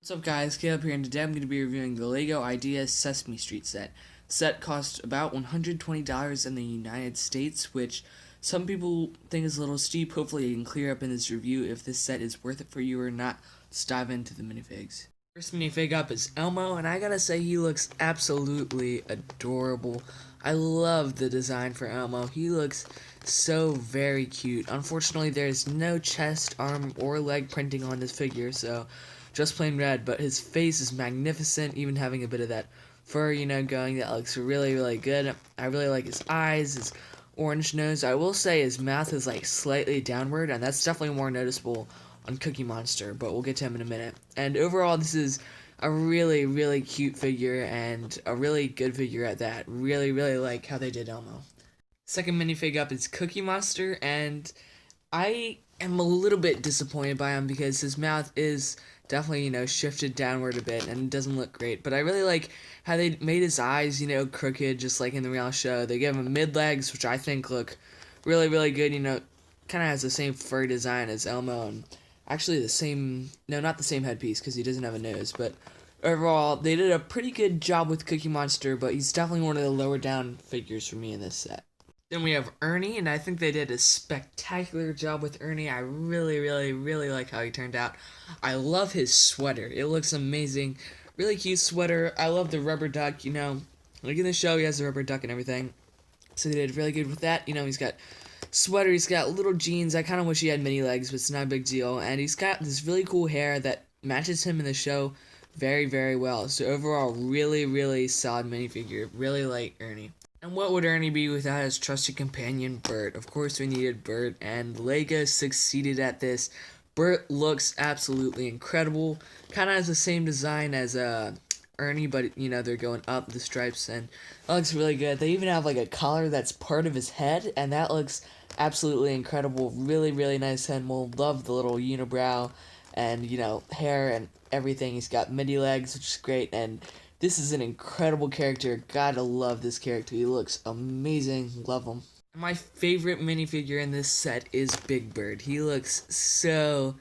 What's up guys, Caleb here, and today I'm going to be reviewing the LEGO Ideas Sesame Street set. The set cost about $120 in the United States, which some people think is a little steep. Hopefully I can clear up in this review if this set is worth it for you or not. Let's dive into the minifigs. First minifig up is Elmo, and I gotta say he looks absolutely adorable. I love the design for Elmo. He looks so very cute. Unfortunately, there's no chest, arm, or leg printing on this figure, so just plain red, but his face is magnificent, even having a bit of that fur, going. That looks really, really good. I really like his eyes, his orange nose. I will say his mouth is like slightly downward, and that's definitely more noticeable on Cookie Monster, but we'll get to him in a minute. And overall, this is a really, really cute figure, and a really good figure at that. Really, really like how they did Elmo. Second minifig up is Cookie Monster, and I am a little bit disappointed by him because his mouth is definitely, shifted downward a bit and doesn't look great. But I really like how they made his eyes, crooked, just like in the real show. They gave him mid-legs, which I think look really, really good. Kind of has the same fur design as Elmo, and actually the same, no, not the same headpiece because he doesn't have a nose. But overall, they did a pretty good job with Cookie Monster, but he's definitely one of the lower down figures for me in this set. Then we have Ernie, and I think they did a spectacular job with Ernie. I really, really, really like how he turned out. I love his sweater. It looks amazing. Really cute sweater. I love the rubber duck, Like in the show, he has the rubber duck and everything. So they did really good with that. He's got sweater, he's got little jeans. I kind of wish he had mini legs, but it's not a big deal. And he's got this really cool hair that matches him in the show very, very well. So overall, really, really solid minifigure. Really like Ernie. And what would Ernie be without his trusted companion, Bert? Of course we needed Bert, and LEGO succeeded at this. Bert looks absolutely incredible. Kind of has the same design as Ernie, but, they're going up the stripes, and that looks really good. They even have, like, a collar that's part of his head, and that looks absolutely incredible. Really, really nice head mold. Love the little unibrow and, hair and everything. He's got midi legs, which is great, and this is an incredible character. Gotta love this character. He looks amazing. Love him. My favorite minifigure in this set is Big Bird. He looks so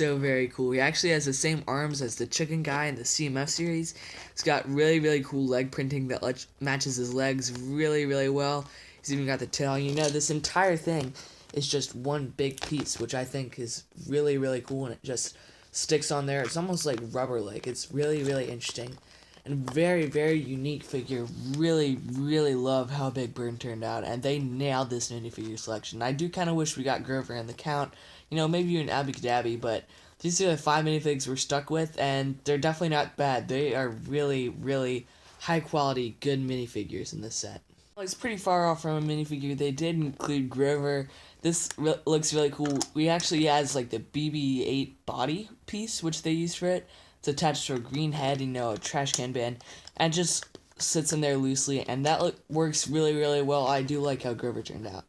very cool. He actually has the same arms as the chicken guy in the CMF series. He's got really, really cool leg printing that matches his legs really, really well. He's even got the tail. This entire thing is just one big piece, which I think is really, really cool, and it just sticks on there. It's almost like rubber like. It's really, really interesting. And very, very unique figure. Really, really love how Big Bird turned out, and they nailed this minifigure selection. I do kind of wish we got Grover in the count, maybe even Abby Cadabby, but these are the 5 minifigs we're stuck with, and they're definitely not bad. They are really, really high quality, good minifigures in this set. Well, it's pretty far off from a minifigure. They did include Grover. This looks really cool. We actually has like the BB-8 body piece, which they used for it. It's attached to a green head, a trash can bin, and just sits in there loosely, and that works really, really well. I do like how Grover turned out.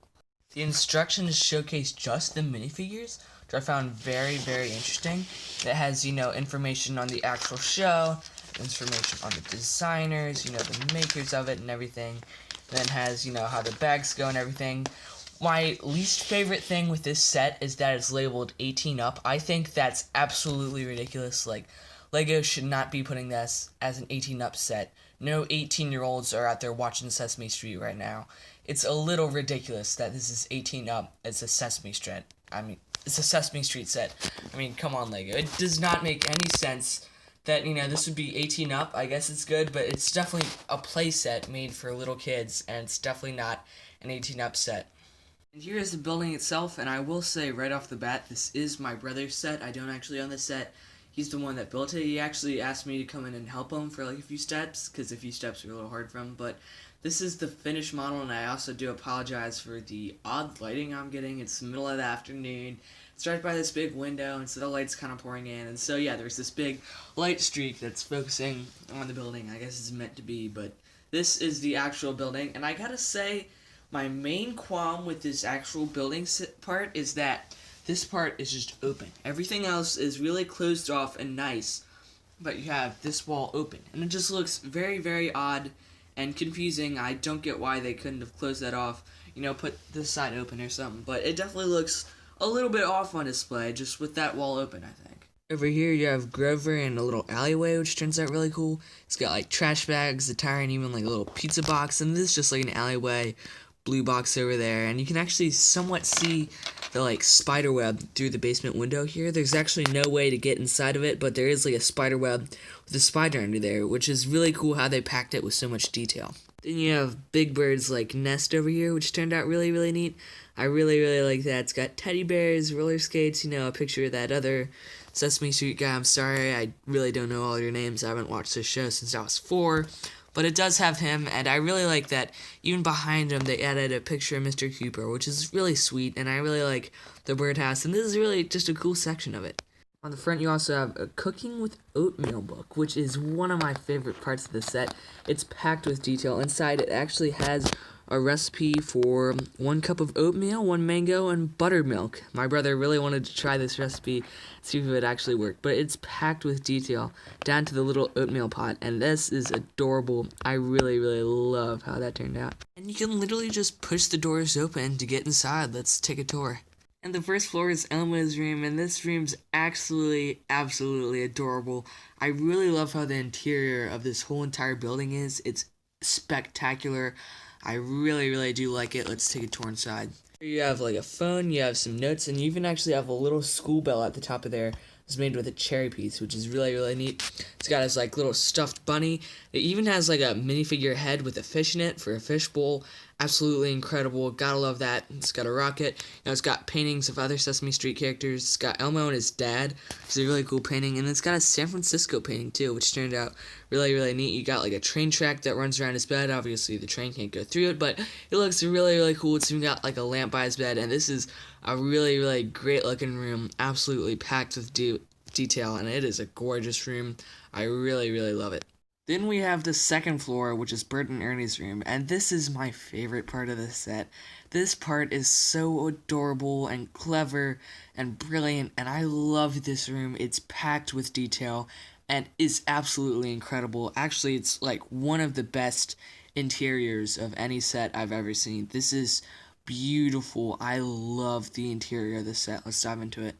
The instructions showcase just the minifigures, which I found very, very interesting. It has, information on the actual show, information on the designers, the makers of it and everything. Then has, how the bags go and everything. My least favorite thing with this set is that it's labeled 18 up. I think that's absolutely ridiculous. Like, LEGO should not be putting this as an 18 up set. No 18-year-olds are out there watching Sesame Street right now. It's a little ridiculous that this is 18 up. It's a Sesame Street. It's a Sesame Street set. Come on, LEGO. It does not make any sense that, this would be 18 up. I guess it's good, but it's definitely a play set made for little kids, and it's definitely not an 18 up set. And here is the building itself, and I will say right off the bat, this is my brother's set. I don't actually own this set. He's the one that built it. He actually asked me to come in and help him for like a few steps, because a few steps were a little hard for him, but this is the finished model, and I also do apologize for the odd lighting I'm getting. It's the middle of the afternoon. It's right by this big window, and so the light's kind of pouring in, and so yeah, there's this big light streak that's focusing on the building. I guess it's meant to be, but this is the actual building, and I gotta say, my main qualm with this actual building part is that this part is just open. Everything else is really closed off and nice, but you have this wall open, and it just looks very, very odd and confusing. I don't get why they couldn't have closed that off, put this side open or something, but it definitely looks a little bit off on display just with that wall open, I think. Over here you have Grover in a little alleyway, which turns out really cool. It's got like trash bags, a tire, and even like a little pizza box. And this is just like an alleyway, blue box over there. And you can actually somewhat see the like spider web through the basement window here. There's actually no way to get inside of it, but there is like a spider web with a spider under there, which is really cool how they packed it with so much detail. Then you have Big Bird's like nest over here, which turned out really, really neat. I really, really like that. It's got teddy bears, roller skates, a picture of that other Sesame Street guy. I'm sorry, I really don't know all your names. I haven't watched this show since I was 4. But it does have him, and I really like that even behind him they added a picture of Mr. Cooper, which is really sweet, and I really like the birdhouse, and this is really just a cool section of it. On the front, you also have a Cooking with Oatmeal book, which is one of my favorite parts of the set. It's packed with detail. Inside, it actually has a recipe for 1 cup of oatmeal, 1 mango, and buttermilk. My brother really wanted to try this recipe, see if it would actually work, but it's packed with detail, down to the little oatmeal pot, and this is adorable. I really, really love how that turned out. And you can literally just push the doors open to get inside. Let's take a tour. And the first floor is Elmo's room, and this room's absolutely adorable. I really love how the interior of this whole entire building is. It's spectacular. I really, really do like it. Let's take a tour inside. Here you have like a phone, you have some notes, and you even actually have a little school bell at the top of there. It's made with a cherry piece, which is really, really neat. It's got this like little stuffed bunny. It even has like a minifigure head with a fish in it for a fish bowl. Absolutely incredible. Gotta love that. It's got a rocket. It's got paintings of other Sesame Street characters. It's got Elmo and his dad, which is a really cool painting. And it's got a San Francisco painting too, which turned out really, really neat. You got like a train track that runs around his bed. Obviously, the train can't go through it, but it looks really, really cool. It's even got like a lamp by his bed. And this is a really, really great looking room. Absolutely packed with detail. And it is a gorgeous room. I really, really love it. Then we have the second floor, which is Bert and Ernie's room, and this is my favorite part of the set. This part is so adorable and clever and brilliant, and I love this room. It's packed with detail and is absolutely incredible. Actually, it's like one of the best interiors of any set I've ever seen. This is beautiful. I love the interior of the set. Let's dive into it.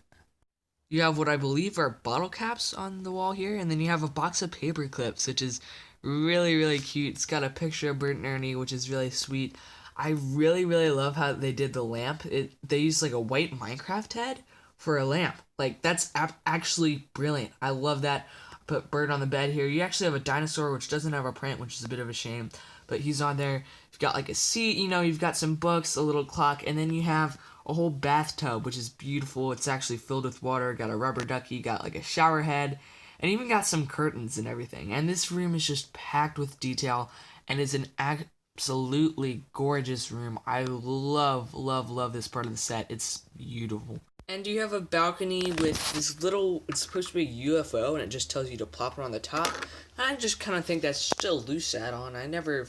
You have what I believe are bottle caps on the wall here, and then you have a box of paper clips, which is really, really cute. It's got a picture of Bert and Ernie, which is really sweet. I really, really love how they did the lamp. They used like a white Minecraft head for a lamp. Like, that's actually brilliant. I love that. Put Bert on the bed here. You actually have a dinosaur, which doesn't have a print, which is a bit of a shame, but he's on there. You've got like a seat, you've got some books, a little clock, and then you have a whole bathtub, which is beautiful. It's actually filled with water, got a rubber ducky, got like a shower head, and even got some curtains and everything. And this room is just packed with detail, and it's an absolutely gorgeous room. I love, love, love this part of the set. It's beautiful. And you have a balcony with this little, it's supposed to be a UFO, and it just tells you to plop it on the top. I just kind of think that's just a loose add-on. I never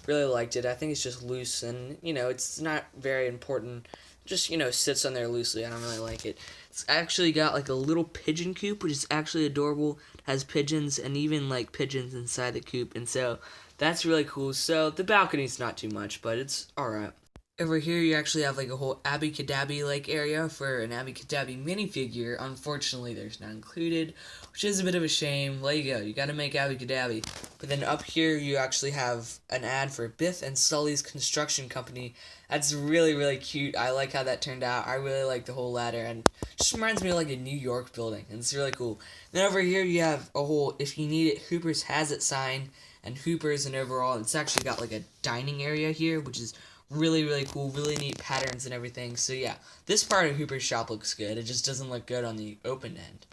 really liked it. I think it's just loose, and, it's not very important. Just, sits on there loosely. I don't really like it. It's actually got like a little pigeon coop, which is actually adorable. It has pigeons and even like pigeons inside the coop, and so that's really cool. So the balcony's not too much, but it's alright. Over here you actually have like a whole Abby Cadabby like area for an Abby Cadabby minifigure. Unfortunately, there's not included, which is a bit of a shame. Lego, you gotta make Abby Cadabby. But then up here you actually have an ad for Biff and Sully's construction company. That's really, really cute. I like how that turned out. I really like the whole ladder, and it just reminds me of like a New York building, and it's really cool. Then over here you have a whole "If you need it, Hooper's has it" sign, and Hooper's, and overall it's actually got like a dining area here, which is really, really cool, really neat patterns and everything. So yeah, this part of Hooper's shop looks good. It just doesn't look good on the open end.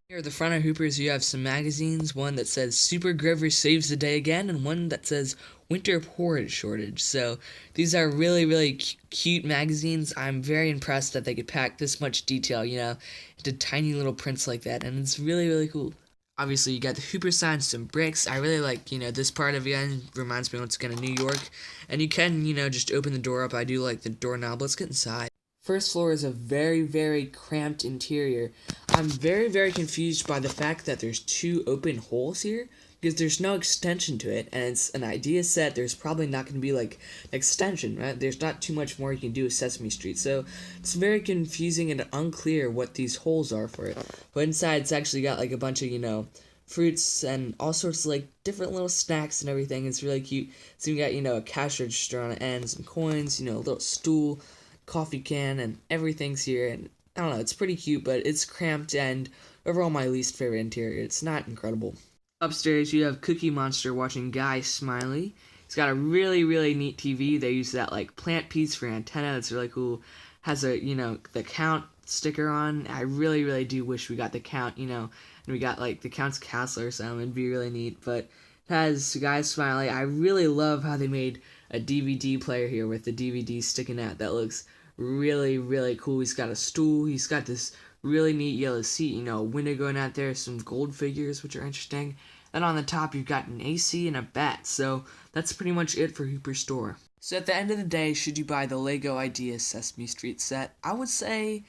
Here at the front of Hooper's you have some magazines, one that says Super Grover Saves the Day Again, and one that says Winter Porridge Shortage. So these are really, really cute magazines. I'm very impressed that they could pack this much detail, into tiny little prints like that, and it's really, really cool. Obviously, you got the Hooper sign, some bricks. I really like, this part of it reminds me once again of New York. And you can, just open the door up. I do like the doorknob. Let's get inside. First floor is a very, very cramped interior. I'm very, very confused by the fact that there's 2 open holes here, because there's no extension to it, and it's an idea set. There's probably not going to be like an extension, right? There's not too much more you can do with Sesame Street, so it's very confusing and unclear what these holes are for it. But inside, it's actually got like a bunch of, fruits and all sorts of like different little snacks and everything. It's really cute. So you got, a cash register on the end, some coins, a little stool, coffee can, and everything's here. And I don't know, it's pretty cute, but it's cramped and overall my least favorite interior. It's not incredible. Upstairs, you have Cookie Monster watching Guy Smiley. He's got a really, really neat TV. They use that like plant piece for antenna. It's really cool. Has a, the count sticker on. I really, really do wish we got the count, and we got like the Count's Castle or something. It'd be really neat. But it has Guy Smiley. I really love how they made a DVD player here with the DVD sticking out. That looks really, really cool. He's got a stool. He's got this really neat yellow seat, a window going out there, some gold figures, which are interesting. Then on the top, you've got an AC and a bat. So that's pretty much it for Hooper Store. So at the end of the day, should you buy the LEGO Ideas Sesame Street set? I would say,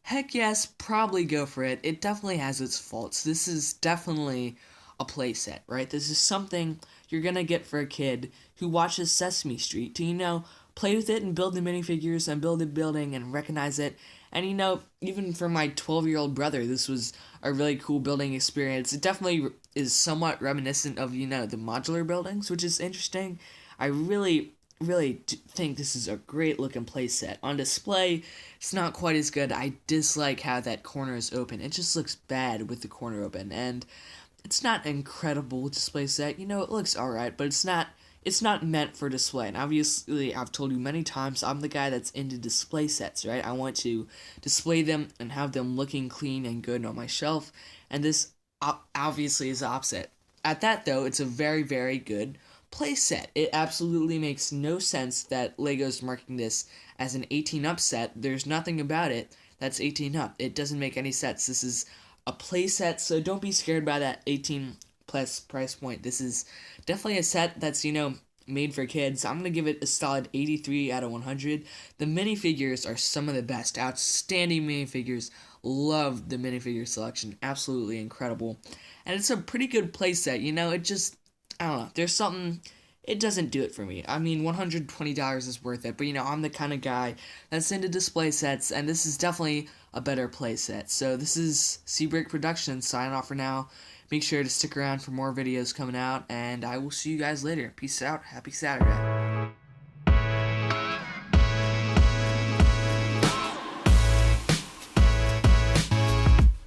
heck yes, probably go for it. It definitely has its faults. This is definitely a play set, right? This is something you're gonna get for a kid who watches Sesame Street to, play with it and build the minifigures and build the building and recognize it. And even for my 12-year-old brother, this was a really cool building experience. It definitely is somewhat reminiscent of, the modular buildings, which is interesting. I really, really think this is a great looking playset. On display, it's not quite as good. I dislike how that corner is open. It just looks bad with the corner open. And it's not an incredible display set. It looks alright, but it's not meant for display. And obviously, I've told you many times, I'm the guy that's into display sets, right? I want to display them and have them looking clean and good on my shelf. And this obviously is the opposite. At that, though, it's a very, very good play set. It absolutely makes no sense that LEGO's marking this as an 18-up set. There's nothing about it that's 18-up. It doesn't make any sense. This is a play set, so don't be scared by that 18 plus price point. This is definitely a set that's, made for kids. I'm going to give it a solid 83 out of 100. The minifigures are some of the best. Outstanding minifigures. Love the minifigure selection. Absolutely incredible. And it's a pretty good playset. It just, I don't know. There's something, it doesn't do it for me. I mean, $120 is worth it. But, I'm the kind of guy that's into display sets. And this is definitely a better playset. So this is Seabreak Productions signing off for now. Make sure to stick around for more videos coming out, and I will see you guys later. Peace out. Happy Saturday.